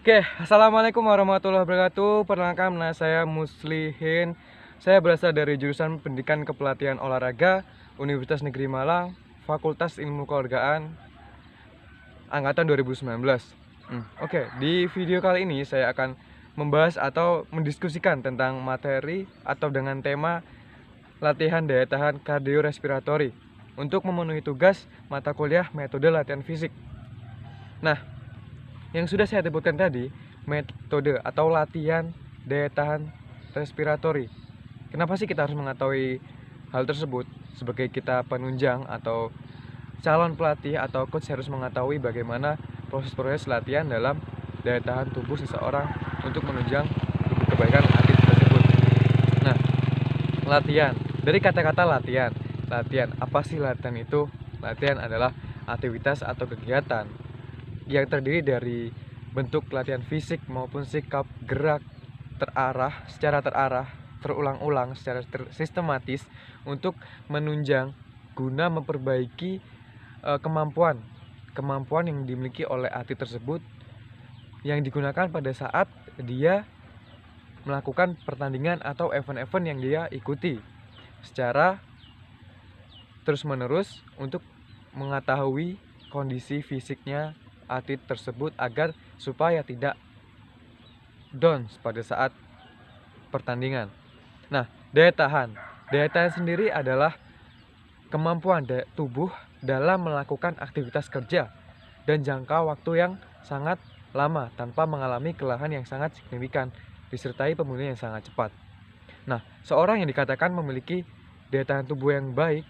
Oke, assalamualaikum warahmatullahi wabarakatuh. Perkenalkan, nama saya Muslihin. Saya berasal dari jurusan Pendidikan Kepelatihan Olahraga Universitas Negeri Malang, Fakultas Ilmu Keluargaan, angkatan 2019. Oke, di video kali ini saya akan membahas atau mendiskusikan tentang materi atau dengan tema latihan daya tahan kardiorespiratori untuk memenuhi tugas mata kuliah metode latihan fisik. Nah, yang sudah saya sebutkan tadi, metode atau latihan daya tahan respiratori. Kenapa sih kita harus mengetahui hal tersebut? Sebagai kita penunjang atau calon pelatih atau coach harus mengetahui bagaimana proses-proses latihan dalam daya tahan tubuh seseorang untuk menunjang kebaikan atlet tersebut. Nah, latihan. Dari kata-kata latihan. Latihan, apa sih latihan itu? Latihan adalah aktivitas atau kegiatan yang terdiri dari bentuk latihan fisik maupun sikap gerak secara terarah, terulang-ulang, secara sistematis untuk menunjang guna memperbaiki kemampuan yang dimiliki oleh atlet tersebut yang digunakan pada saat dia melakukan pertandingan atau event-event yang dia ikuti secara terus-menerus untuk mengetahui kondisi fisiknya atlet tersebut agar supaya tidak down pada saat pertandingan. Nah, daya tahan. Daya tahan sendiri adalah kemampuan tubuh dalam melakukan aktivitas kerja dan jangka waktu yang sangat lama tanpa mengalami kelelahan yang sangat signifikan disertai pemulihan yang sangat cepat. Nah, seorang yang dikatakan memiliki daya tahan tubuh yang baik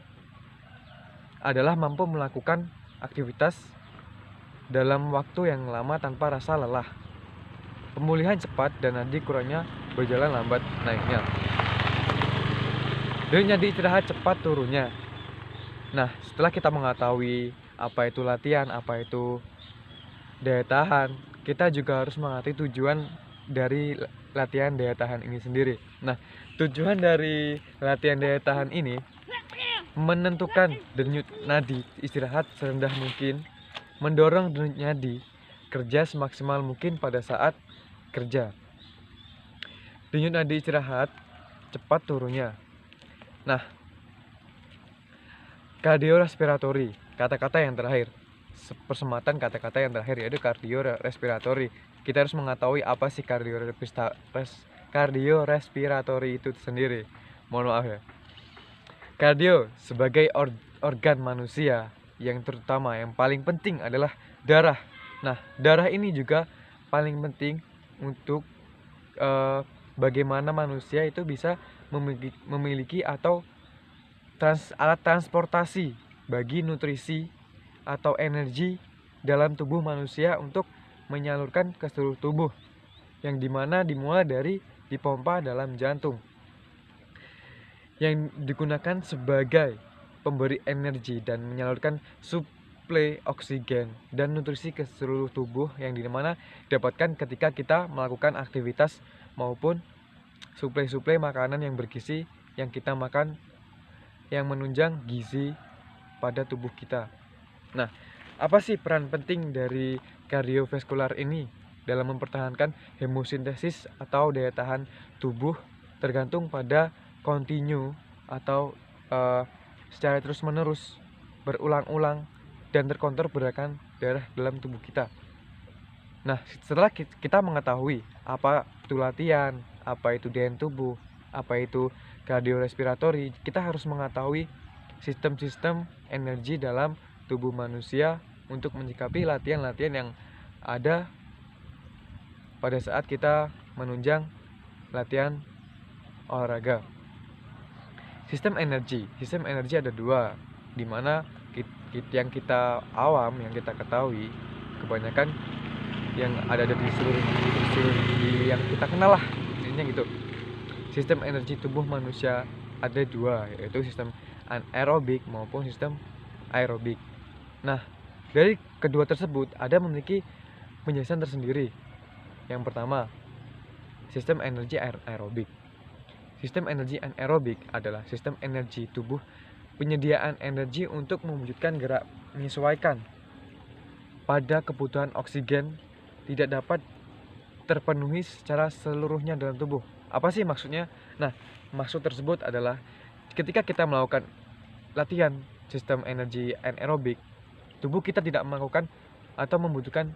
adalah mampu melakukan aktivitas dalam waktu yang lama tanpa rasa lelah, pemulihan cepat, dan nadi kurangnya berjalan lambat naiknya, dan nadi istirahat cepat turunnya. Nah, setelah kita mengetahui apa itu latihan, apa itu daya tahan, kita juga harus mengerti tujuan dari latihan daya tahan ini sendiri. Nah, tujuan dari latihan daya tahan ini menentukan denyut nadi istirahat serendah mungkin, mendorong denyut nadi kerja semaksimal mungkin pada saat kerja. Denyut nadi istirahat cepat turunnya. Nah, kardiorespiratori, kata-kata yang terakhir, persematan kata-kata yang terakhir yaitu kardiorespiratori. Kita harus mengetahui apa sih kardiorespiratori itu sendiri. Mohon maaf ya. Kardio sebagai organ manusia yang terutama yang paling penting adalah darah. Nah, darah ini juga paling penting untuk bagaimana manusia itu bisa memiliki atau alat transportasi bagi nutrisi atau energi dalam tubuh manusia untuk menyalurkan ke seluruh tubuh, yang dimana dimulai dari dipompa dalam jantung, yang digunakan sebagai pemberi energi dan menyalurkan suplai oksigen dan nutrisi ke seluruh tubuh, yang dimana didapatkan ketika kita melakukan aktivitas maupun suplai makanan yang bergizi yang kita makan, yang menunjang gizi pada tubuh kita. Nah, apa sih peran penting dari kardiovaskular ini dalam mempertahankan hemosintesis atau daya tahan tubuh? Tergantung pada kontinu atau secara terus-menerus berulang-ulang dan terkontrol gerakan darah dalam tubuh kita. Nah, setelah kita mengetahui apa itu latihan, apa itu daya tubuh, apa itu kardiorespiratori, kita harus mengetahui sistem-sistem energi dalam tubuh manusia untuk menyikapi latihan-latihan yang ada pada saat kita menunjang latihan olahraga. Sistem energi ada dua, dimana yang kita awam, yang kita ketahui kebanyakan yang ada di seluruh yang kita kenal lah, intinya gitu. Sistem energi tubuh manusia ada dua, yaitu sistem anaerobik maupun sistem aerobik. Nah, dari kedua tersebut ada memiliki penjelasan tersendiri. Yang pertama, sistem energi aerobik. Sistem energi anaerobik adalah sistem energi tubuh, penyediaan energi untuk mewujudkan gerak menyesuaikan pada kebutuhan oksigen tidak dapat terpenuhi secara seluruhnya dalam tubuh. Apa sih maksudnya? Nah, maksud tersebut adalah ketika kita melakukan latihan sistem energi anaerobik, tubuh kita tidak melakukan atau membutuhkan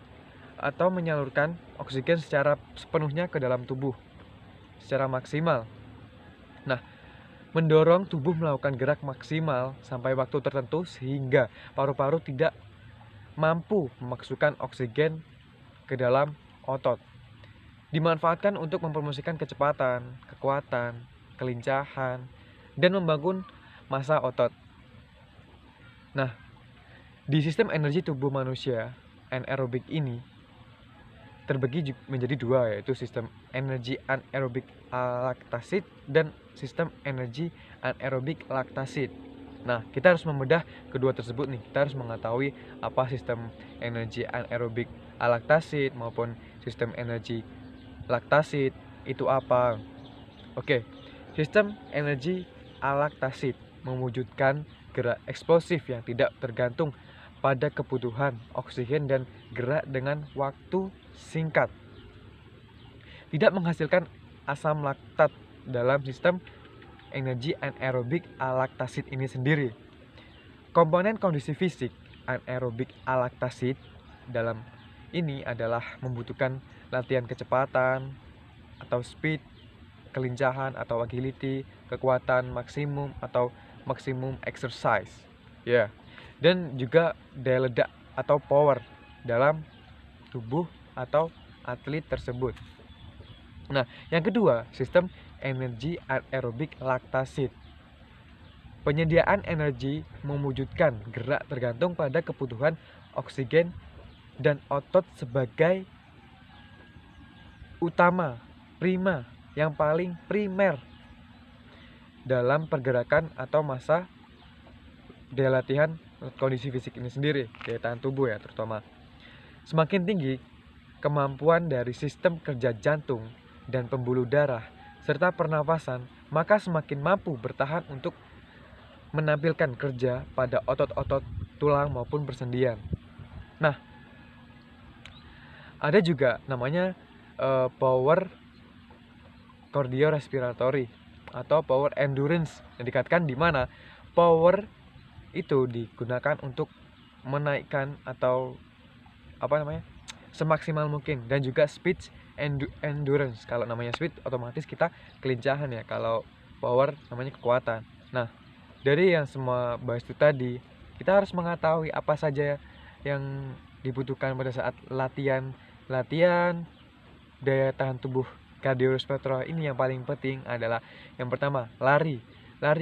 atau menyalurkan oksigen secara sepenuhnya ke dalam tubuh secara maksimal. Nah, mendorong tubuh melakukan gerak maksimal sampai waktu tertentu sehingga paru-paru tidak mampu memasukkan oksigen ke dalam otot. Dimanfaatkan untuk mempromosikan kecepatan, kekuatan, kelincahan, dan membangun massa otot. Nah, di sistem energi tubuh manusia, anaerobik ini terbagi menjadi dua, yaitu sistem energi anaerobik laktasid dan sistem energi anaerobik laktasid. Nah, kita harus membedah kedua tersebut nih. Kita harus mengetahui apa sistem energi anaerobik laktasid maupun sistem energi laktasid itu apa. Oke, sistem energi laktasid mewujudkan gerak eksplosif yang tidak tergantung pada kebutuhan oksigen dan gerak dengan waktu singkat. Tidak menghasilkan asam laktat dalam sistem energi anaerobik laktasid ini sendiri. Komponen kondisi fisik anaerobik laktasid dalam ini adalah membutuhkan latihan kecepatan atau speed, kelincahan atau agility, kekuatan maksimum atau maksimum exercise. Ya. Dan juga daya ledak atau power dalam tubuh atau atlet tersebut. Nah, yang kedua, sistem energi anaerobik laktasid. Penyediaan energi mewujudkan gerak tergantung pada kebutuhan oksigen dan otot sebagai utama, yang paling primer dalam pergerakan atau masa daya latihan kondisi fisik ini sendiri, daya tahan tubuh ya terutama. Semakin tinggi kemampuan dari sistem kerja jantung dan pembuluh darah serta pernafasan, maka semakin mampu bertahan untuk menampilkan kerja pada otot-otot tulang maupun persendian. Nah, ada juga namanya power cardiorespiratory atau power endurance yang dikatakan di mana power itu digunakan untuk menaikkan atau semaksimal mungkin, dan juga speed endurance. Kalau namanya speed otomatis kita kelincahan ya, kalau power namanya kekuatan. Nah, dari yang semua bahas itu tadi, kita harus mengetahui apa saja yang dibutuhkan pada saat latihan daya tahan tubuh cardiorespiratory ini. Yang paling penting adalah yang pertama, lari.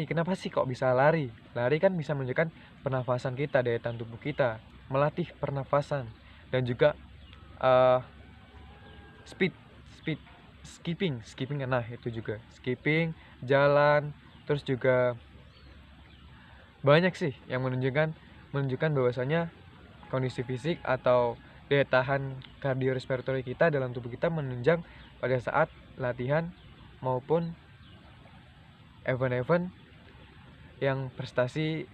Kenapa sih kok bisa lari? Lari kan bisa menunjukkan pernafasan kita, daya tahan tubuh kita, melatih pernafasan, dan juga skipping, nah itu juga skipping, jalan, terus juga banyak sih yang menunjukkan bahwasanya kondisi fisik atau daya tahan cardiorespiratory kita dalam tubuh kita menunjang pada saat latihan maupun event-event yang prestasi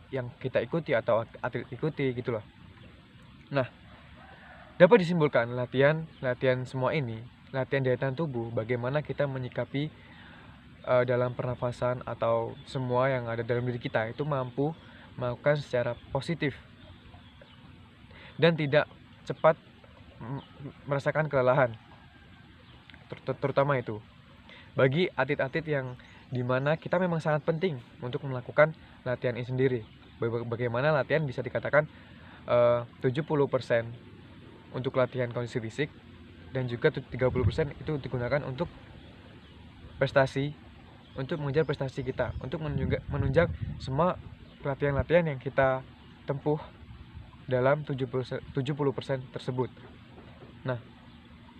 yang kita ikuti atau atlet ikuti gitu loh. Nah, dapat disimpulkan latihan semua ini, latihan daya tahan tubuh, bagaimana kita menyikapi dalam pernafasan atau semua yang ada dalam diri kita itu mampu melakukan secara positif dan tidak cepat merasakan kelelahan, terutama itu bagi atlet-atlet yang dimana kita memang sangat penting untuk melakukan latihan ini sendiri. Bagaimana latihan bisa dikatakan 70% untuk latihan kondisi fisik dan juga 30% itu digunakan untuk prestasi, untuk mengejar prestasi kita, untuk menunjang semua latihan-latihan yang kita tempuh dalam 70% tersebut. Nah,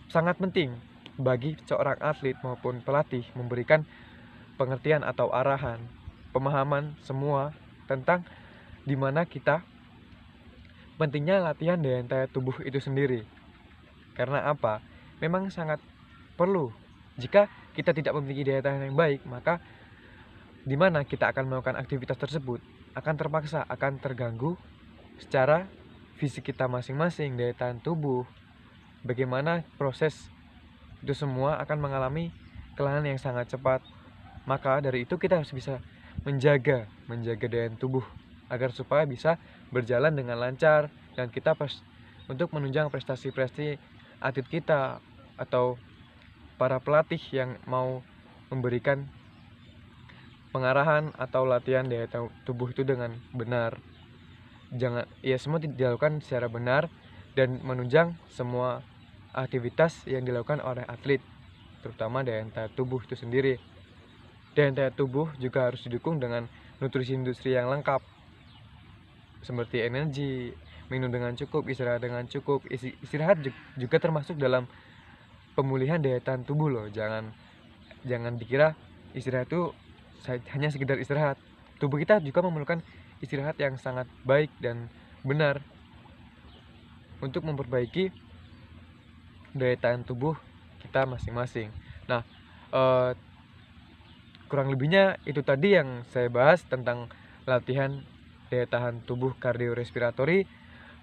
sangat penting bagi seorang atlet maupun pelatih memberikan pengertian atau arahan, pemahaman semua tentang dimana kita pentingnya latihan daya tahan tubuh itu sendiri. Karena apa? Memang sangat perlu. Jika kita tidak memiliki daya tahan yang baik, maka dimana kita akan melakukan aktivitas tersebut akan terpaksa, akan terganggu secara fisik kita masing-masing, daya tahan tubuh, bagaimana proses itu semua akan mengalami kelelahan yang sangat cepat. Maka dari itu kita harus bisa menjaga daya tubuh agar supaya bisa berjalan dengan lancar, dan kita untuk menunjang prestasi-prestasi atlet kita atau para pelatih yang mau memberikan pengarahan atau latihan daya tubuh itu dengan benar. Jangan ya, semua dilakukan secara benar dan menunjang semua aktivitas yang dilakukan oleh atlet, terutama daya tubuh itu sendiri. Daya tubuh juga harus didukung dengan nutrisi-nutrisi yang lengkap seperti energi, minum dengan cukup, istirahat dengan cukup. Istirahat juga termasuk dalam pemulihan daya tahan tubuh loh. Jangan dikira istirahat itu hanya sekedar istirahat. Tubuh kita juga memerlukan istirahat yang sangat baik dan benar untuk memperbaiki daya tahan tubuh kita masing-masing. Nah, kurang lebihnya itu tadi yang saya bahas tentang latihan daya tahan tubuh kardiorespiratory.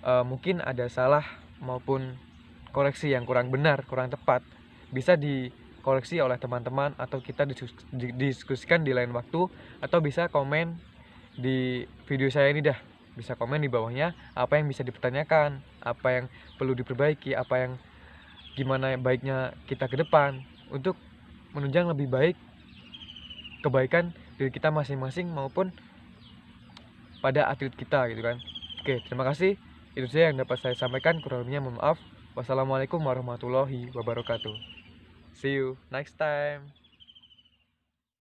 Mungkin ada salah maupun koreksi yang kurang benar, kurang tepat, bisa dikoreksi oleh teman-teman atau kita diskusikan di lain waktu, atau bisa komen di video saya ini dah. Bisa komen di bawahnya apa yang bisa dipertanyakan, apa yang perlu diperbaiki, gimana baiknya kita ke depan untuk menunjang lebih baik kebaikan diri kita masing-masing maupun pada atlet kita gitu kan. Oke, terima kasih. Itu saja yang dapat saya sampaikan, kurang lebihnya mohon maaf. Wassalamualaikum warahmatullahi wabarakatuh. See you next time.